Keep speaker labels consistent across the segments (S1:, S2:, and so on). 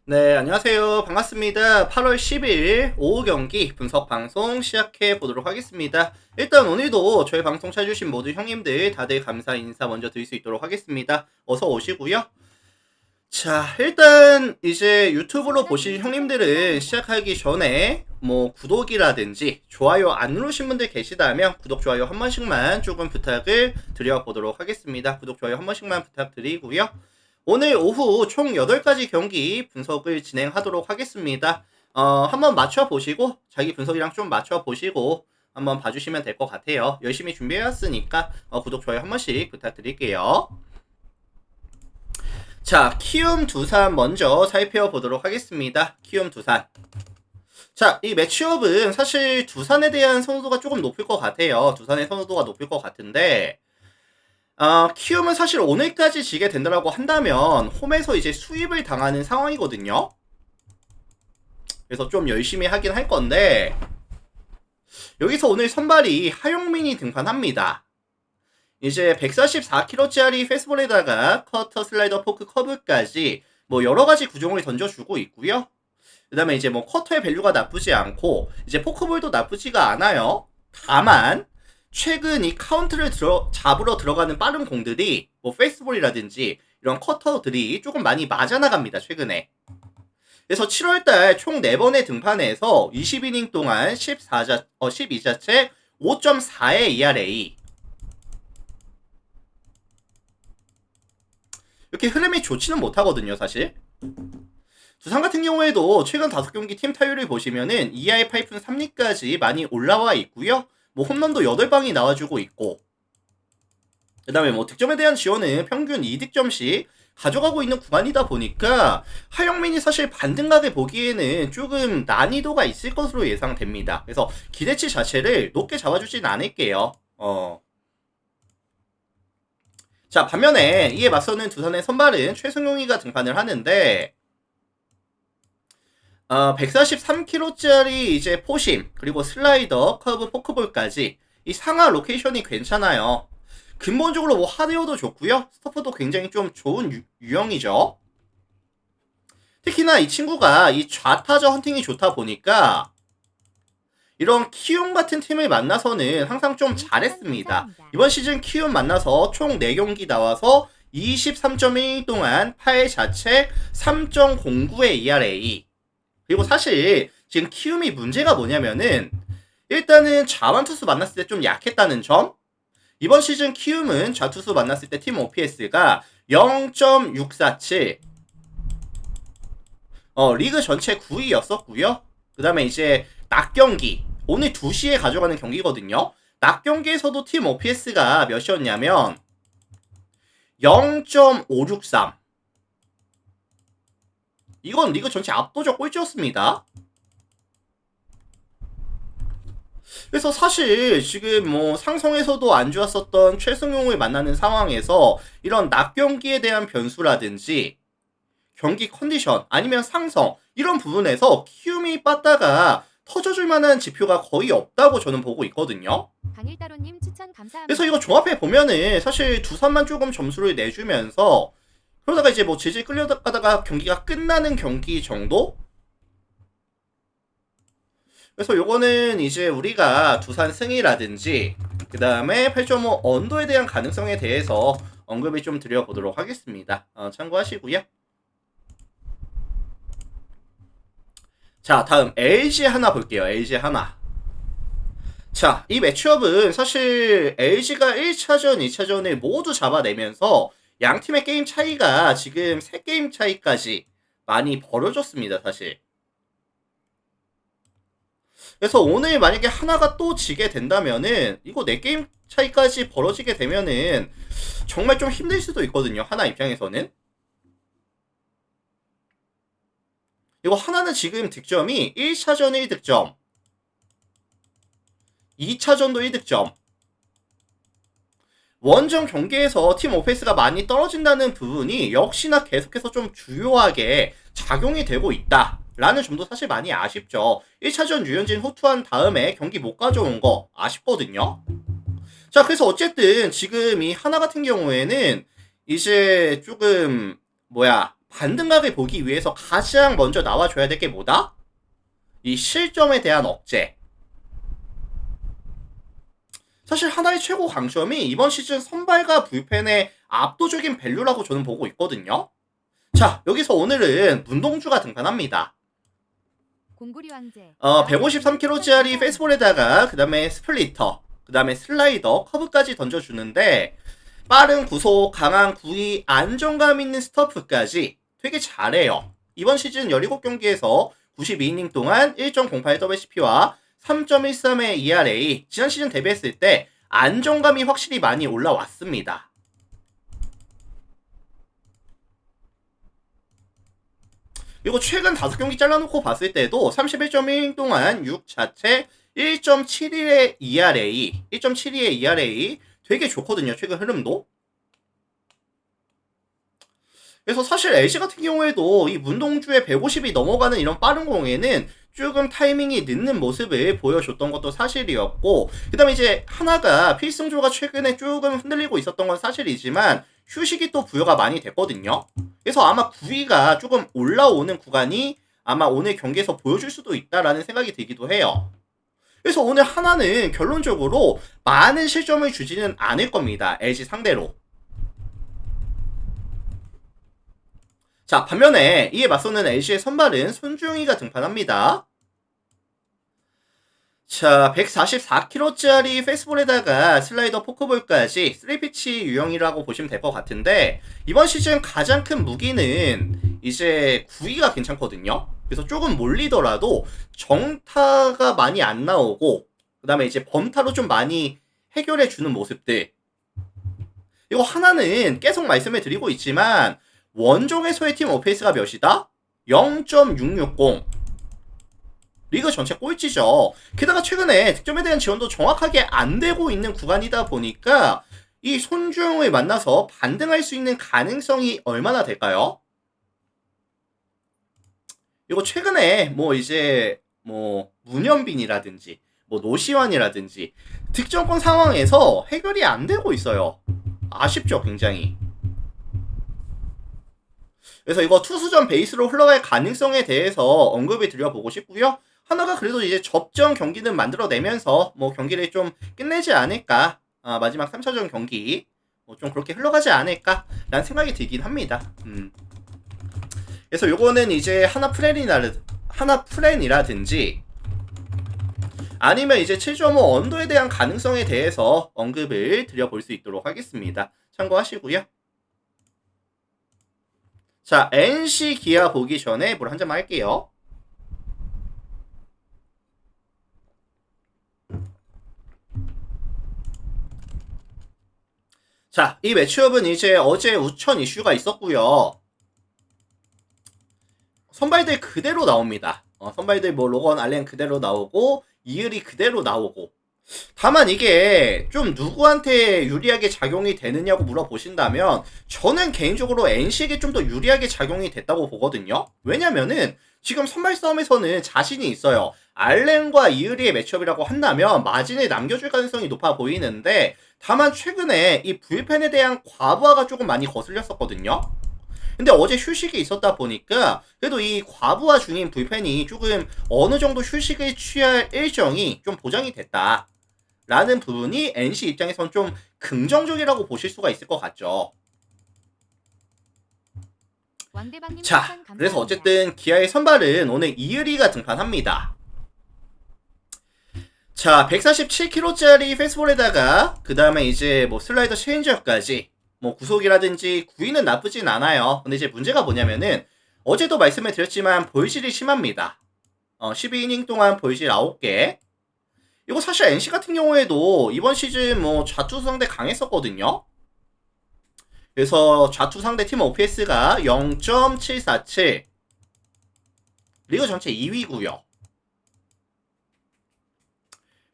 S1: 네, 안녕하세요. 반갑습니다. 8월 10일 오후 경기 분석 방송 시작해 보도록 하겠습니다. 일단 오늘도 저희 방송 찾아주신 모든 형님들 다들 감사 인사 먼저 드릴 수 있도록 하겠습니다. 어서 오시고요. 자, 일단 이제 유튜브로 보신 형님들은 시작하기 전에 뭐 구독이라든지 좋아요 안 누르신 분들 계시다면 구독, 좋아요 한 번씩만 조금 부탁을 드려보도록 하겠습니다. 구독, 좋아요 한 번씩만 부탁드리고요. 오늘 오후 총 8가지 경기 분석을 진행하도록 하겠습니다. 한번 맞춰보시고 자기 분석이랑 좀 맞춰보시고 한번 봐주시면 될 것 같아요. 열심히 준비해왔으니까 구독, 좋아요 한 번씩 부탁드릴게요. 자, 키움 두산 먼저 살펴보도록 하겠습니다. 키움 두산. 자, 이 매치업은 사실 두산에 대한 선호도가 조금 높을 것 같아요. 두산의 선호도가 높을 것 같은데 키움은 사실 오늘까지 지게 된다고 한다면 홈에서 이제 수입을 당하는 상황이거든요. 그래서 좀 열심히 하긴 할 건데 여기서 오늘 선발이 하용민이 등판합니다. 이제 144kg짜리 페스볼에다가 커터, 슬라이더, 포크, 커브까지 뭐 여러가지 구종을 던져주고 있고요. 그 다음에 이제 뭐 커터의 밸류가 나쁘지 않고 이제 포크볼도 나쁘지가 않아요. 다만 최근 이 카운트를 잡으러 들어가는 빠른 공들이 뭐 페이스볼이라든지 이런 커터들이 조금 많이 맞아나갑니다. 최근에. 그래서 7월달 총 4번의 등판에서 20이닝 동안 12자책 5.4의 ERA. 이렇게 흐름이 좋지는 못하거든요, 사실. 두산 같은 경우에도 최근 5경기 팀 타율을 보시면은 ERA 8푼 3리까지 많이 올라와 있고요. 뭐 홈런도 8방이 나와주고 있고 그 다음에 뭐 득점에 대한 지원은 평균 2득점씩 가져가고 있는 구간이다 보니까 하영민이 사실 반등각을 보기에는 조금 난이도가 있을 것으로 예상됩니다. 그래서 기대치 자체를 높게 잡아주진 않을게요. 자, 반면에 이에 맞서는 두산의 선발은 최승용이가 등판을 하는데 143kg짜리 이제 포심, 그리고 슬라이더, 커브, 포크볼까지 이 상하 로케이션이 괜찮아요. 근본적으로 뭐 하드웨어도 좋고요. 스토퍼도 굉장히 좀 좋은 유형이죠. 특히나 이 친구가 이 좌타자 헌팅이 좋다 보니까 이런 키움 같은 팀을 만나서는 항상 좀 잘했습니다. 이번 시즌 키움 만나서 총 4경기 나와서 23.1일 동안 8자책 3.09의 ERA. 그리고 사실 지금 키움이 문제가 뭐냐면은 일단은 좌완투수 만났을 때 좀 약했다는 점. 이번 시즌 키움은 좌투수 만났을 때 팀 OPS가 0.647. 리그 전체 9위였었고요. 그 다음에 이제 낮 경기 오늘 2시에 가져가는 경기거든요. 낮 경기에서도 팀 OPS가 몇이었냐면 0.563. 이건 리그 전체 압도적 꼴찌였습니다. 그래서 사실 지금 뭐 상성에서도 안 좋았었던 최승용을 만나는 상황에서 이런 낮 경기에 대한 변수라든지 경기 컨디션 아니면 상성 이런 부분에서 키움이 빠따가 터져줄 만한 지표가 거의 없다고 저는 보고 있거든요.
S2: 강일따로님 추천 감사합니다.
S1: 그래서 이거 종합해 보면은 사실 두산만 조금 점수를 내주면서 그러다가 이제 뭐 질질 끌려가다가 경기가 끝나는 경기 정도? 그래서 요거는 이제 우리가 두산 승이라든지 그 다음에 8.5 언더에 대한 가능성에 대해서 언급을 좀 드려보도록 하겠습니다. 참고하시고요. 자, 다음 LG 하나 볼게요. LG 하나. 자, 이 매치업은 사실 LG가 1차전, 2차전을 모두 잡아내면서 양 팀의 게임 차이가 지금 3게임 차이까지 많이 벌어졌습니다, 사실. 그래서 오늘 만약에 하나가 또 지게 된다면은 이거 4게임 차이까지 벌어지게 되면은 정말 좀 힘들 수도 있거든요, 하나 입장에서는. 이거 하나는 지금 득점이 1차전 1득점 2차전도 1득점 원정 경기에서 팀 오페스가 많이 떨어진다는 부분이 역시나 계속해서 좀 주요하게 작용이 되고 있다 라는 점도 사실 많이 아쉽죠. 1차전 유현진 호투한 다음에 경기 못 가져온 거 아쉽거든요. 자, 그래서 어쨌든 지금 이 하나 같은 경우에는 이제 조금 반등각을 보기 위해서 가장 먼저 나와줘야 될 게 뭐다? 이 실점에 대한 억제. 사실 하나의 최고 강점이 이번 시즌 선발과 불펜의 압도적인 밸류라고 저는 보고 있거든요. 자, 여기서 오늘은 문동주가 등판합니다.
S2: 공구리 왕제.
S1: 153kg짜리 페이스볼에다가 그 다음에 스플리터, 그 다음에 슬라이더, 커브까지 던져주는데 빠른 구속, 강한 구위, 안정감 있는 스터프까지 되게 잘해요. 이번 시즌 17경기에서 92이닝 동안 1.08 WCP와 3.13의 ERA, 지난 시즌 데뷔했을 때 안정감이 확실히 많이 올라왔습니다. 그리고 최근 5경기 잘라놓고 봤을 때도 31.1이닝 동안 6자체 1.71의 ERA, 1.72의 ERA 되게 좋거든요. 최근 흐름도. 그래서 사실 LG 같은 경우에도 이 문동주의 150이 넘어가는 이런 빠른 공에는 조금 타이밍이 늦는 모습을 보여줬던 것도 사실이었고, 그 다음에 이제 하나가 필승조가 최근에 조금 흔들리고 있었던 건 사실이지만 휴식이 또 부여가 많이 됐거든요. 그래서 아마 9위가 조금 올라오는 구간이 아마 오늘 경기에서 보여줄 수도 있다라는 생각이 들기도 해요. 그래서 오늘 하나는 결론적으로 많은 실점을 주지는 않을 겁니다. LG 상대로. 자, 반면에 이에 맞서는 LG의 선발은 손주영이가 등판합니다. 자, 144kg짜리 페이스볼에다가 슬라이더 포크볼까지 3피치 유형이라고 보시면 될 것 같은데, 이번 시즌 가장 큰 무기는 이제 구위가 괜찮거든요. 그래서 조금 몰리더라도 정타가 많이 안 나오고, 그 다음에 이제 범타로 좀 많이 해결해주는 모습들. 이거 하나는 계속 말씀을 드리고 있지만 원종의 소외팀 오페이스가 몇이다? 0.660. 리그 전체 꼴찌죠. 게다가 최근에 득점에 대한 지원도 정확하게 안 되고 있는 구간이다 보니까 이 손주영을 만나서 반등할 수 있는 가능성이 얼마나 될까요? 이거 최근에 뭐 이제 뭐 문현빈이라든지 뭐 노시환이라든지 득점권 상황에서 해결이 안 되고 있어요. 아쉽죠, 굉장히. 그래서 이거 투수전 베이스로 흘러갈 가능성에 대해서 언급을 드려보고 싶고요. 하나가 그래도 이제 접전 경기는 만들어내면서 뭐 경기를 좀 끝내지 않을까, 마지막 3차전 경기 뭐 좀 그렇게 흘러가지 않을까 라는 생각이 들긴 합니다. 그래서 요거는 이제 하나 플랜이라든지 아니면 이제 7.5 언더에 대한 가능성에 대해서 언급을 드려볼 수 있도록 하겠습니다. 참고하시고요. 자, NC 기아 보기 전에 물 한 잔만 할게요. 자, 이 매치업은 이제 어제 우천 이슈가 있었고요. 선발들 그대로 나옵니다. 선발들 뭐 로건 알렌 그대로 나오고 이을이 그대로 나오고, 다만 이게 좀 누구한테 유리하게 작용이 되느냐고 물어보신다면 저는 개인적으로 NC에게 좀 더 유리하게 작용이 됐다고 보거든요. 왜냐면은 지금 선발 싸움에서는 자신이 있어요. 알렌과 이을이의 매치업이라고 한다면 마진을 남겨줄 가능성이 높아 보이는데, 다만 최근에 이 불펜에 대한 과부하가 조금 많이 거슬렸었거든요. 근데 어제 휴식이 있었다 보니까 그래도 이 과부하 중인 불펜이 조금 어느 정도 휴식을 취할 일정이 좀 보장이 됐다 라는 부분이 NC 입장에선 좀 긍정적이라고 보실 수가 있을 것 같죠. 자, 그래서 어쨌든 기아의 선발은 오늘 이을이가 등판합니다. 자, 147kg짜리 페이스볼에다가 그 다음에 이제 뭐 슬라이더 체인지업까지 뭐 구속이라든지 구위는 나쁘진 않아요. 근데 이제 문제가 뭐냐면은 어제도 말씀을 드렸지만 볼질이 심합니다. 12이닝 동안 볼질 9개. 이거 사실 NC 같은 경우에도 이번 시즌 뭐 좌투 상대 강했었거든요. 그래서 좌투 상대 팀 OPS가 0.747. 리그 전체 2위고요.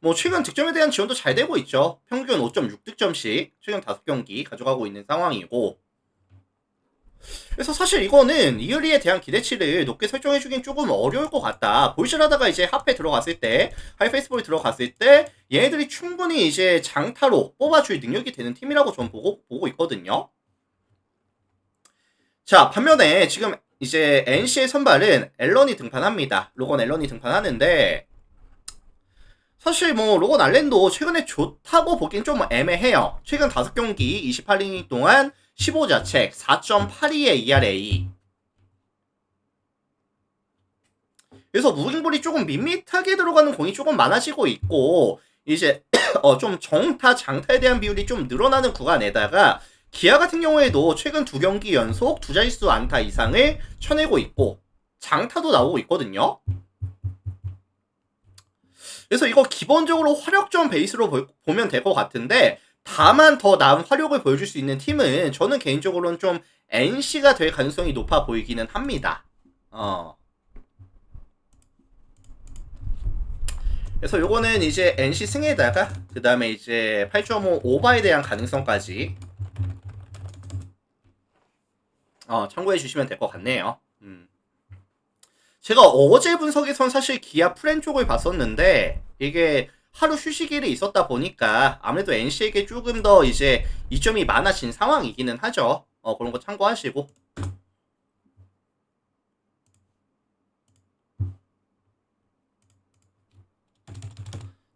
S1: 뭐 최근 득점에 대한 지원도 잘 되고 있죠. 평균 5.6득점씩 최근 5경기 가져가고 있는 상황이고, 그래서 사실 이거는 이을리에 대한 기대치를 높게 설정해주긴 조금 어려울 것 같다. 볼실하다가 이제 하페 들어갔을 때, 하이페이스볼이 들어갔을 때 얘네들이 충분히 이제 장타로 뽑아줄 능력이 되는 팀이라고 전 보고 있거든요. 자, 반면에 지금 이제 NC의 선발은 앨런이 등판합니다. 로건 앨런이 등판하는데 사실 뭐 로건 알렌도 최근에 좋다고 보긴 좀 애매해요. 최근 5경기 28이닝 동안 15자책 4.82의 ERA. 그래서 무빙볼이 조금 밋밋하게 들어가는 공이 조금 많아지고 있고 이제 좀 정타 장타에 대한 비율이 좀 늘어나는 구간에다가 기아 같은 경우에도 최근 2경기 연속 2자릿수 안타 이상을 쳐내고 있고 장타도 나오고 있거든요. 그래서 이거 기본적으로 화력점 베이스로 보면 될 것 같은데 다만 더 나은 화력을 보여줄 수 있는 팀은 저는 개인적으로는 좀 NC가 될 가능성이 높아 보이기는 합니다. 그래서 요거는 이제 NC 승에다가 그 다음에 이제 8.5 오버에 대한 가능성까지 참고해 주시면 될 것 같네요. 제가 어제 분석에선 사실 기아 프렌 쪽을 봤었는데 이게 하루 휴식일이 있었다 보니까 아무래도 NC에게 조금 더 이제 이점이 많아진 상황이기는 하죠. 그런 거 참고하시고.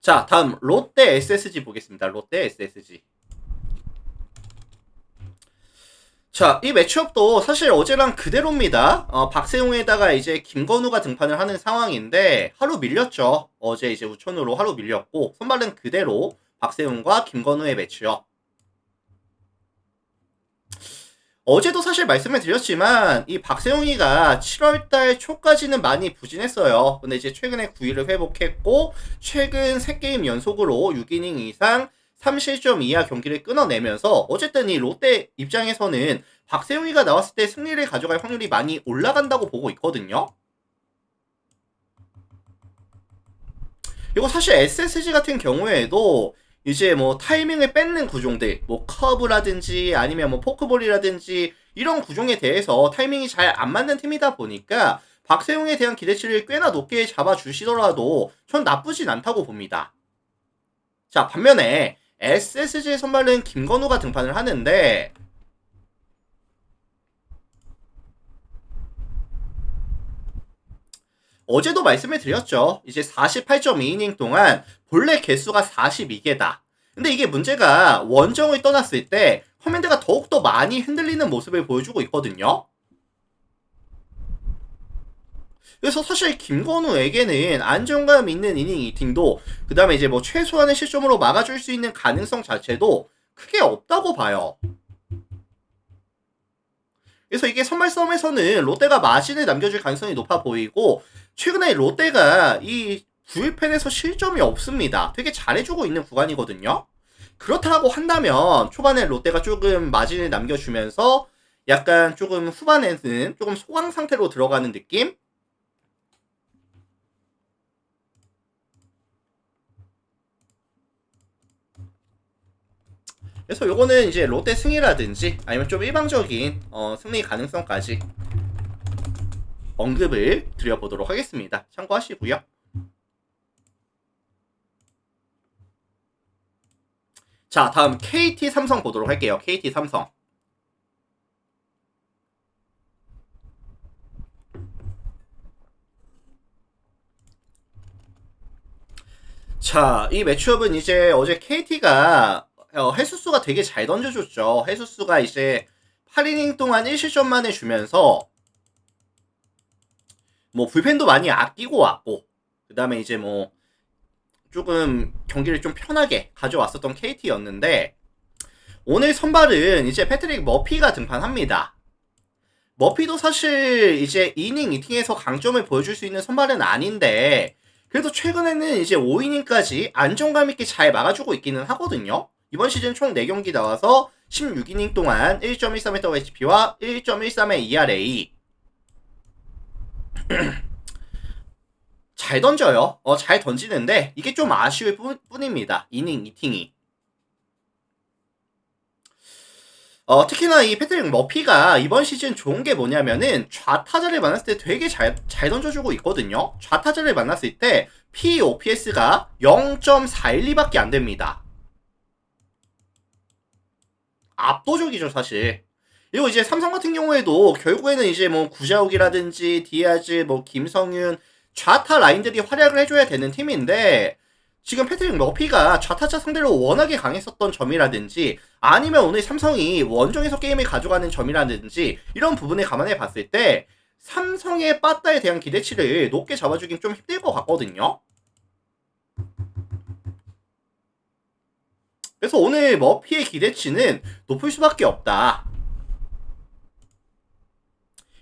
S1: 자, 다음 롯데 SSG 보겠습니다. 롯데 SSG. 자, 이 매치업도 사실 어제랑 그대로입니다. 박세웅에다가 이제 김건우가 등판을 하는 상황인데 하루 밀렸죠. 어제 이제 우천으로 하루 밀렸고 선발은 그대로 박세웅과 김건우의 매치업. 어제도 사실 말씀을 드렸지만 이 박세웅이가 7월달 초까지는 많이 부진했어요. 근데 이제 최근에 9위를 회복했고 최근 3게임 연속으로 6이닝 이상 3실점 이하 경기를 끊어내면서 어쨌든 이 롯데 입장에서는 박세웅이가 나왔을 때 승리를 가져갈 확률이 많이 올라간다고 보고 있거든요. 그리고 사실 SSG 같은 경우에도 이제 뭐 타이밍을 뺏는 구종들, 뭐 커브라든지 아니면 뭐 포크볼이라든지 이런 구종에 대해서 타이밍이 잘 안 맞는 팀이다 보니까 박세웅에 대한 기대치를 꽤나 높게 잡아주시더라도 전 나쁘진 않다고 봅니다. 자, 반면에 SSG의 선발은 김건우가 등판을 하는데 어제도 말씀을 드렸죠. 이제 48.2이닝 동안 본래 개수가 42개다. 근데 이게 문제가 원정을 떠났을 때 커맨드가 더욱더 많이 흔들리는 모습을 보여주고 있거든요. 그래서 사실 김건우에게는 안정감 있는 이닝 이팅도 그 다음에 이제 뭐 최소한의 실점으로 막아줄 수 있는 가능성 자체도 크게 없다고 봐요. 그래서 이게 선발 싸움에서는 롯데가 마진을 남겨줄 가능성이 높아 보이고 최근에 롯데가 이 9일팬에서 실점이 없습니다. 되게 잘해주고 있는 구간이거든요. 그렇다고 한다면 초반에 롯데가 조금 마진을 남겨주면서 약간 조금 후반에는 조금 소강 상태로 들어가는 느낌? 그래서 요거는 이제 롯데 승이라든지 아니면 좀 일방적인 승리 가능성까지 언급을 드려보도록 하겠습니다. 참고하시고요. 자, 다음 KT 삼성 보도록 할게요. KT 삼성. 자, 이 매치업은 이제 어제 KT가 해수수가 되게 잘 던져줬죠. 해수수가 이제 8이닝 동안 1실점 만에 주면서 뭐 불펜도 많이 아끼고 왔고 그 다음에 이제 뭐 조금 경기를 좀 편하게 가져왔었던 KT였는데 오늘 선발은 이제 패트릭 머피가 등판합니다. 머피도 사실 이제 이닝 이팅에서 강점을 보여줄 수 있는 선발은 아닌데 그래도 최근에는 이제 5이닝까지 안정감 있게 잘 막아주고 있기는 하거든요. 이번 시즌 총 4경기 나와서 16이닝 동안 1.13의 WHP와 1.13의 ERA. 잘 던져요. 잘 던지는데 이게 좀 아쉬울 뿐입니다. 이닝 이팅이. 특히나 이 패트릭 머피가 이번 시즌 좋은 게 뭐냐면은 좌타자를 만났을 때 되게 잘 던져주고 있거든요. 좌타자를 만났을 때 POPS가 0.412밖에 안 됩니다. 압도적이죠, 사실. 그리고 이제 삼성 같은 경우에도 결국에는 이제 뭐 구자욱이라든지 디아즈, 뭐 김성윤 좌타 라인들이 활약을 해줘야 되는 팀인데 지금 패트릭 머피가 좌타자 상대로 워낙에 강했었던 점이라든지 아니면 오늘 삼성이 원정에서 게임을 가져가는 점이라든지 이런 부분을 감안해 봤을 때 삼성의 빠따에 대한 기대치를 높게 잡아주긴 좀 힘들 것 같거든요. 그래서 오늘 머피의 기대치는 높을 수밖에 없다.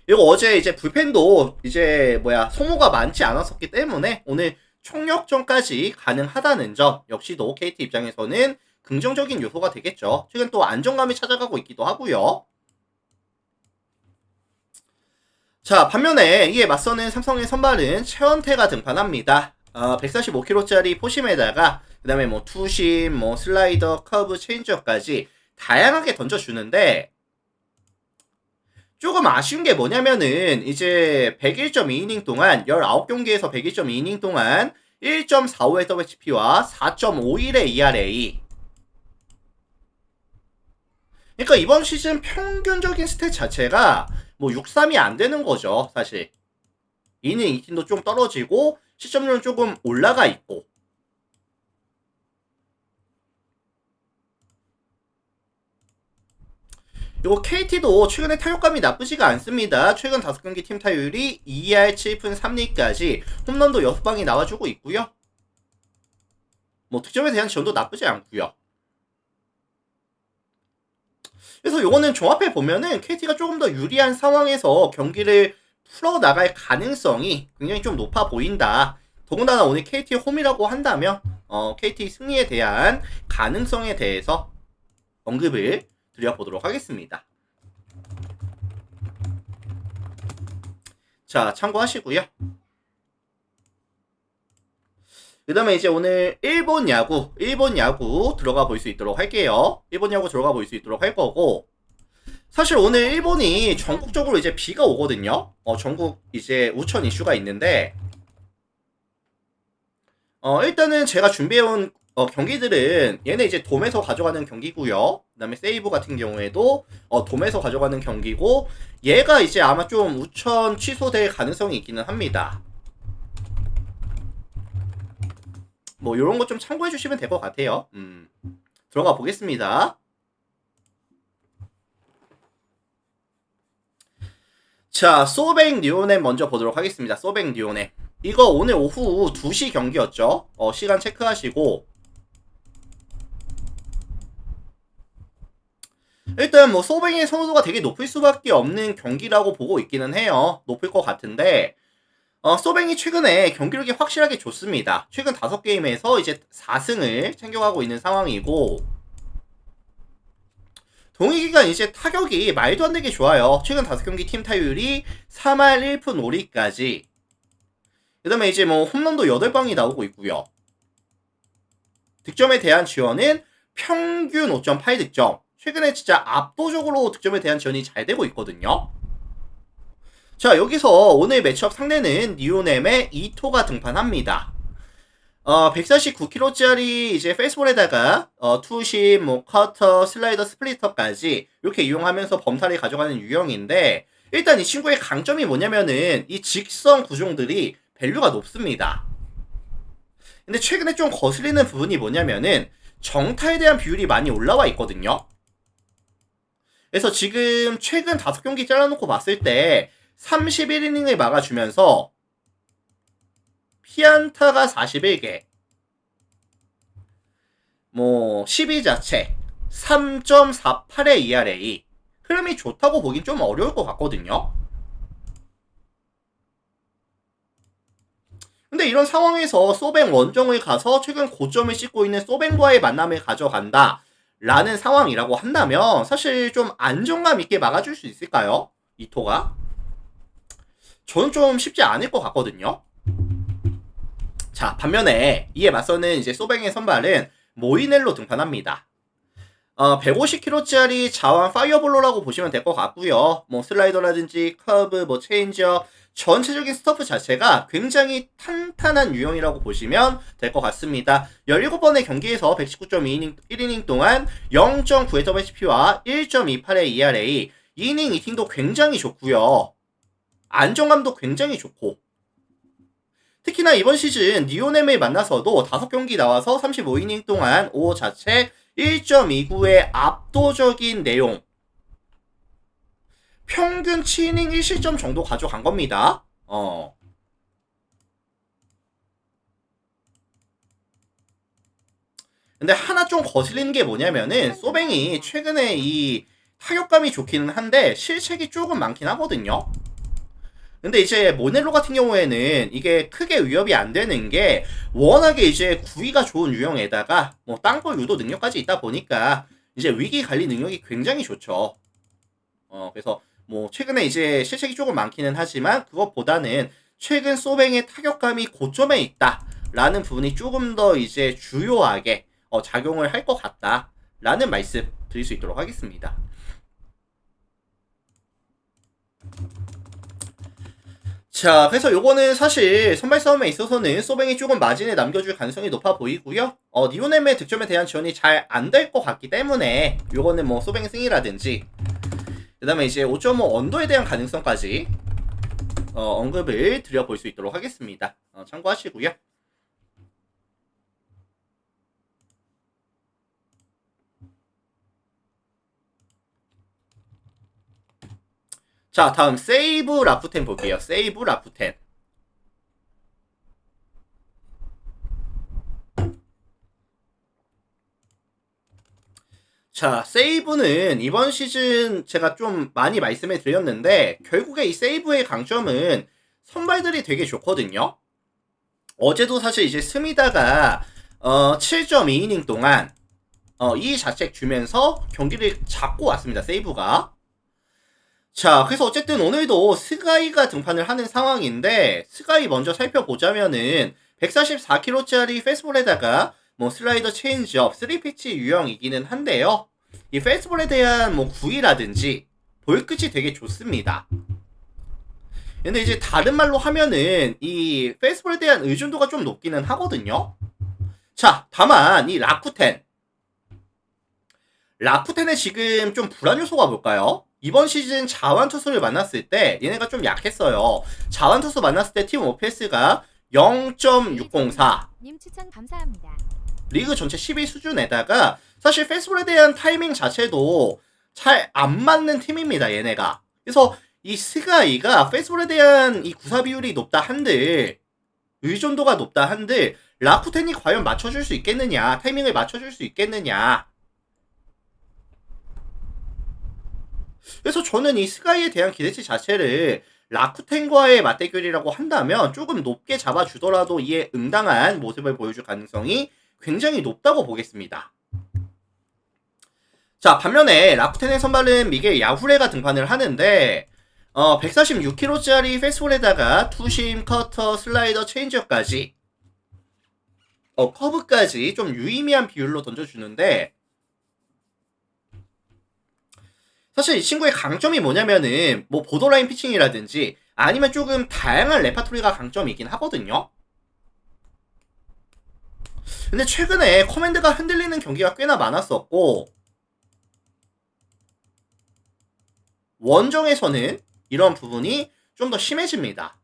S1: 그리고 어제 이제 불펜도 이제 소모가 많지 않았었기 때문에 오늘 총력전까지 가능하다는 점 역시도 KT 입장에서는 긍정적인 요소가 되겠죠. 최근 또 안정감이 찾아가고 있기도 하고요. 자, 반면에 이에 맞서는 삼성의 선발은 최원태가 등판합니다. 145kg짜리 포심에다가 그 다음에 뭐 투심, 뭐 슬라이더, 커브, 체인지업까지 다양하게 던져주는데 조금 아쉬운 게 뭐냐면은 이제 101.2이닝 동안 19경기에서 101.2이닝 동안 1.45의 WHP와 4.51의 ERA. 그러니까 이번 시즌 평균적인 스탯 자체가 뭐 6-3이 안 되는 거죠, 사실. 이닝 이팀도 좀 떨어지고 시점률은 조금 올라가 있고. 그리고 KT도 최근에 타격감이 나쁘지가 않습니다. 최근 5경기 팀 타율이 2할 7푼 3리까지 홈런도 6방이 나와주고 있고요. 뭐 득점에 대한 지원도 나쁘지 않고요. 그래서 요거는 종합해 보면은 KT가 조금 더 유리한 상황에서 경기를 풀어나갈 가능성이 굉장히 좀 높아 보인다. 더군다나 오늘 KT 홈이라고 한다면 KT 승리에 대한 가능성에 대해서 언급을 드려보도록 하겠습니다. 자, 참고하시고요. 그 다음에 이제 오늘 일본 야구 들어가 볼 수 있도록 할게요. 일본 야구 들어가 볼 수 있도록 할 거고, 사실 오늘 일본이 전국적으로 이제 비가 오거든요. 전국 이제 우천 이슈가 있는데, 일단은 제가 준비해온 경기들은 얘네 이제 돔에서 가져가는 경기고요. 그 다음에 세이브 같은 경우에도 돔에서 가져가는 경기고, 얘가 이제 아마 좀 우천 취소될 가능성이 있기는 합니다. 뭐 요런 거 좀 참고해 주시면 될 것 같아요. 들어가 보겠습니다. 자, 소뱅 뉴오넴 먼저 보도록 하겠습니다. 소뱅 뉴오넴. 이거 오늘 오후 2시 경기였죠. 시간 체크하시고, 일단 뭐 소뱅의 선호도가 되게 높을 수밖에 없는 경기라고 보고 있기는 해요. 높을 것 같은데, 소뱅이 최근에 경기력이 확실하게 좋습니다. 최근 5게임에서 이제 4승을 챙겨가고 있는 상황이고, 동일기간 이제 타격이 말도 안 되게 좋아요. 최근 5경기 팀 타율이 3할 1푼 5리까지. 그 다음에 이제 뭐 홈런도 8방이 나오고 있고요. 득점에 대한 지원은 평균 5.8득점. 최근에 진짜 압도적으로 득점에 대한 지원이 잘 되고 있거든요. 자, 여기서 오늘 매치업 상대는 뉴오넴의 이토가 등판합니다. 149kg짜리 이제 페이스볼에다가 투심, 뭐 커터, 슬라이더, 스플리터까지 이렇게 이용하면서 범타를 가져가는 유형인데, 일단 이 친구의 강점이 뭐냐면은 이 직선 구종들이 밸류가 높습니다. 근데 최근에 좀 거슬리는 부분이 뭐냐면은 정타에 대한 비율이 많이 올라와 있거든요. 그래서 지금 최근 5경기 잘라놓고 봤을 때 31이닝을 막아주면서 피안타가 41개, 뭐 12자체, 3.48의 ERA. 흐름이 좋다고 보긴 좀 어려울 것 같거든요. 근데 이런 상황에서 소뱅 원정을 가서 최근 고점을 찍고 있는 소뱅과의 만남을 가져간다 라는 상황이라고 한다면 사실 좀 안정감 있게 막아줄 수 있을까요? 이토가? 저는 좀 쉽지 않을 것 같거든요. 자, 반면에 이에 맞서는 이제 소뱅의 선발은 모이넬로 등판합니다. 150kg짜리 자완 파이어볼로라고 보시면 될 것 같고요. 뭐 슬라이더라든지 커브, 뭐 체인지업, 전체적인 스터프 자체가 굉장히 탄탄한 유형이라고 보시면 될 것 같습니다. 17번의 경기에서 119.2이닝 1이닝 동안 0.9의 WHP와 1.28의 ERA, 2이닝 이팅도 굉장히 좋고요. 안정감도 굉장히 좋고, 특히나 이번 시즌 니오넴을 만나서도 5경기 나와서 35이닝 동안 5호 자책 1.29의 압도적인 내용, 평균 7이닝 1실점 정도 가져간 겁니다. 근데 하나 좀 거슬리는 게 뭐냐면은 소뱅이 최근에 이 타격감이 좋기는 한데 실책이 조금 많긴 하거든요. 근데 이제 모넬로 같은 경우에는 이게 크게 위협이 안 되는 게 워낙에 이제 구위가 좋은 유형에다가 뭐 땅볼 유도 능력까지 있다 보니까 이제 위기 관리 능력이 굉장히 좋죠. 그래서 뭐 최근에 이제 실책이 조금 많기는 하지만 그것보다는 최근 소뱅의 타격감이 고점에 있다라는 부분이 조금 더 이제 주요하게 작용을 할 것 같다라는 말씀 드릴 수 있도록 하겠습니다. 자, 그래서 요거는 사실 선발 싸움에 있어서는 소뱅이 조금 마진을 남겨줄 가능성이 높아 보이고요. 니오넴의 득점에 대한 지원이 잘 안 될 것 같기 때문에 요거는 뭐 소뱅 승이라든지 그 다음에 이제 5.5 언더에 대한 가능성까지 언급을 드려볼 수 있도록 하겠습니다. 참고하시고요. 자, 다음 세이브 라프텐 볼게요. 세이브 라프텐. 자, 세이브는 이번 시즌 제가 좀 많이 말씀을 드렸는데 결국에 이 세이브의 강점은 선발들이 되게 좋거든요. 어제도 사실 이제 스미다가 7.2이닝 동안 이 자책 주면서 경기를 잡고 왔습니다. 세이브가. 자, 그래서 어쨌든 오늘도 스가이가 등판을 하는 상황인데 스가이 먼저 살펴보자면은 144kg짜리 페스볼에다가 뭐 슬라이더 체인지업 3피치 유형이기는 한데요. 이 페스볼에 대한 뭐 구위라든지 볼 끝이 되게 좋습니다. 근데 이제 다른 말로 하면은 이 페스볼에 대한 의존도가 좀 높기는 하거든요. 자, 다만 이 라쿠텐의 지금 좀 불안 요소가 뭘까요? 이번 시즌 자완 투수를 만났을 때 얘네가 좀 약했어요. 자완 투수 만났을 때 팀 오페스가 0.604.
S2: 님 추천 감사합니다.
S1: 리그 전체 10위 수준에다가 사실 페스볼에 대한 타이밍 자체도 잘 안 맞는 팀입니다. 얘네가. 그래서 이 스가이가 페스볼에 대한 이 구사 비율이 높다 한들 의존도가 높다 한들 라쿠텐이 과연 맞춰줄 수 있겠느냐, 타이밍을 맞춰줄 수 있겠느냐. 그래서 저는 이 스가이에 대한 기대치 자체를 라쿠텐과의 맞대결이라고 한다면 조금 높게 잡아주더라도 이에 응당한 모습을 보여줄 가능성이 굉장히 높다고 보겠습니다. 자, 반면에 라쿠텐의 선발은 미겔 야후레가 등판을 하는데 146kg짜리 페스볼에다가 투심, 커터, 슬라이더, 체인지업까지 커브까지 좀 유의미한 비율로 던져주는데 사실 이 친구의 강점이 뭐냐면은 뭐 보더라인 피칭이라든지 아니면 조금 다양한 레파토리가 강점이긴 하거든요. 근데 최근에 커맨드가 흔들리는 경기가 꽤나 많았었고 원정에서는 이런 부분이 좀 더 심해집니다.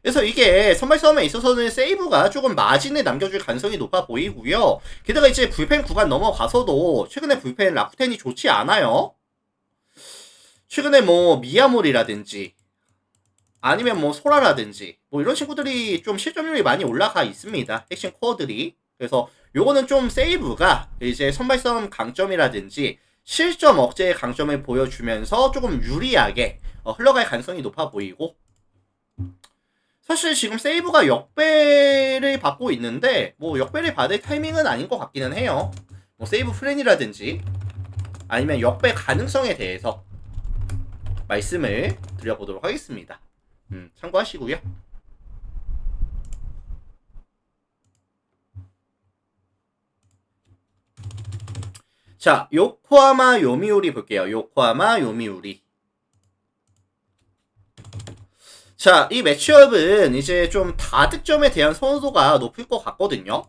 S1: 그래서 이게 선발 싸움에 있어서는 세이브가 조금 마진을 남겨줄 가능성이 높아 보이고요. 게다가 이제 불펜 구간 넘어가서도 최근에 불펜 라쿠텐이 좋지 않아요. 최근에 뭐 미야몰이라든지 아니면 뭐 소라라든지 뭐 이런 친구들이 좀 실점률이 많이 올라가 있습니다. 핵심 코어들이. 그래서 요거는 좀 세이브가 이제 선발 싸움 강점이라든지 실점 억제의 강점을 보여주면서 조금 유리하게 흘러갈 가능성이 높아 보이고 사실 지금 세이브가 역배를 받고 있는데 뭐 역배를 받을 타이밍은 아닌 것 같기는 해요. 뭐 세이브 플랜이라든지 아니면 역배 가능성에 대해서 말씀을 드려보도록 하겠습니다. 참고하시고요. 자, 요코하마 요미우리 볼게요. 요코하마 요미우리. 자, 이 매치업은 이제 좀 다득점에 대한 선호도가 높을 것 같거든요.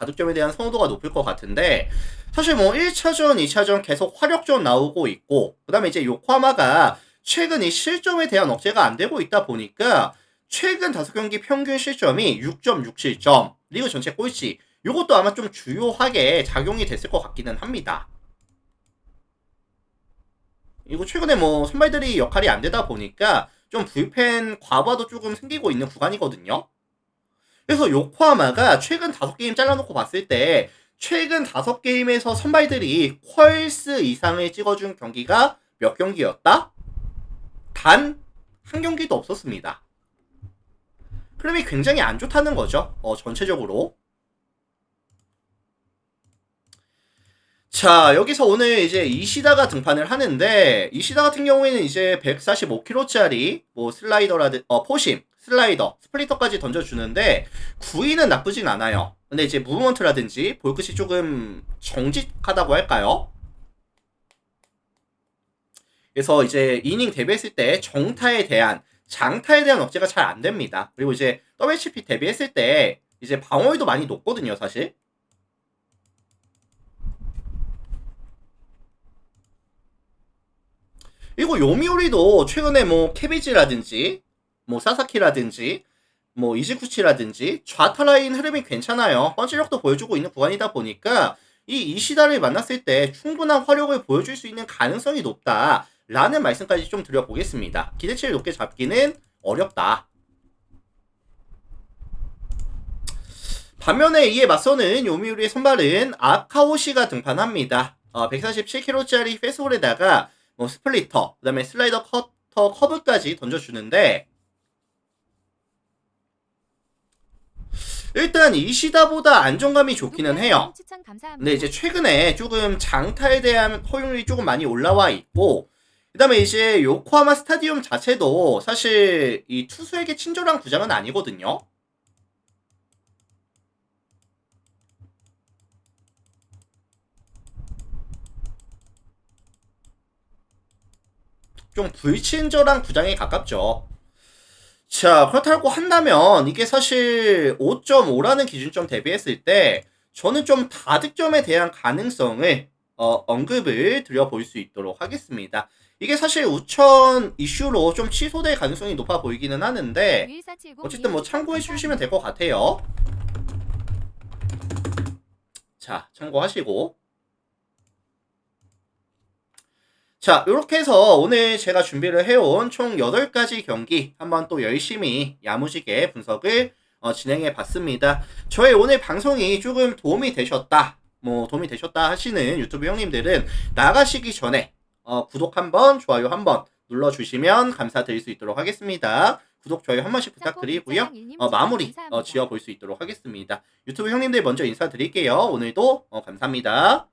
S1: 다득점에 대한 선호도가 높을 것 같은데, 사실 뭐 1차전, 2차전 계속 화력전 나오고 있고, 그 다음에 이제 요코하마가 최근 이 실점에 대한 억제가 안 되고 있다 보니까 최근 5경기 평균 실점이 6.67점, 리그 전체 꼴찌, 요것도 아마 좀 주요하게 작용이 됐을 것 같기는 합니다. 이거 최근에 뭐 선발들이 역할이 안 되다 보니까 좀 불펜 과부하도 조금 생기고 있는 구간이거든요. 그래서 요코하마가 최근 5게임 잘라놓고 봤을 때 최근 5게임에서 선발들이 퀄스 이상을 찍어준 경기가 몇 경기였다? 단 한 경기도 없었습니다. 흐름이 굉장히 안 좋다는 거죠. 전체적으로. 자, 여기서 오늘 이제 이시다가 등판을 하는데, 이시다 같은 경우에는 이제 145kg짜리 뭐 슬라이더라든 포심, 슬라이더, 스플리터까지 던져주는데 구위는 나쁘진 않아요. 근데 이제 무브먼트라든지 볼 끝이 조금 정직하다고 할까요? 그래서 이제 이닝 데뷔했을 때 정타에 대한, 장타에 대한 억제가 잘 안 됩니다. 그리고 이제 WHP 데뷔했을 때 이제 방어율도 많이 높거든요, 사실. 그리고 요미우리도 최근에 뭐 케비지라든지 뭐 사사키라든지 뭐 이즈쿠치라든지 좌타 라인 흐름이 괜찮아요. 펀치력도 보여주고 있는 구간이다 보니까 이 이시다를 만났을 때 충분한 화력을 보여줄 수 있는 가능성이 높다라는 말씀까지 좀 드려보겠습니다. 기대치를 높게 잡기는 어렵다. 반면에 이에 맞서는 요미우리의 선발은 아카오시가 등판합니다. 147kg짜리 페스볼에다가 뭐 스플리터, 그 다음에 슬라이더, 커터, 커브까지 던져주는데, 일단 이시다보다 안정감이 좋기는 해요.
S2: 추천 감사합니다.
S1: 근데 이제 최근에 조금 장타에 대한 허용률이 조금 많이 올라와 있고, 그 다음에 이제 요코하마 스타디움 자체도 사실 이 투수에게 친절한 구장은 아니거든요. 좀 불친절한 구장에 가깝죠. 자, 그렇다고 한다면 이게 사실 5.5라는 기준점 대비했을 때 저는 좀 다득점에 대한 가능성을 언급을 드려볼 수 있도록 하겠습니다. 이게 사실 우천 이슈로 좀 취소될 가능성이 높아 보이기는 하는데, 어쨌든 뭐 참고해 주시면 될 것 같아요. 자, 참고하시고. 자, 이렇게 해서 오늘 제가 준비를 해온 총 8가지 경기 한번 또 열심히 야무지게 분석을 진행해 봤습니다. 저의 오늘 방송이 조금 도움이 되셨다, 하시는 유튜브 형님들은 나가시기 전에 구독 한번, 좋아요 한번 눌러주시면 감사드릴 수 있도록 하겠습니다. 구독, 좋아요 한 번씩 부탁드리고요. 마무리 지어볼 수 있도록 하겠습니다. 유튜브 형님들 먼저 인사드릴게요. 오늘도 감사합니다.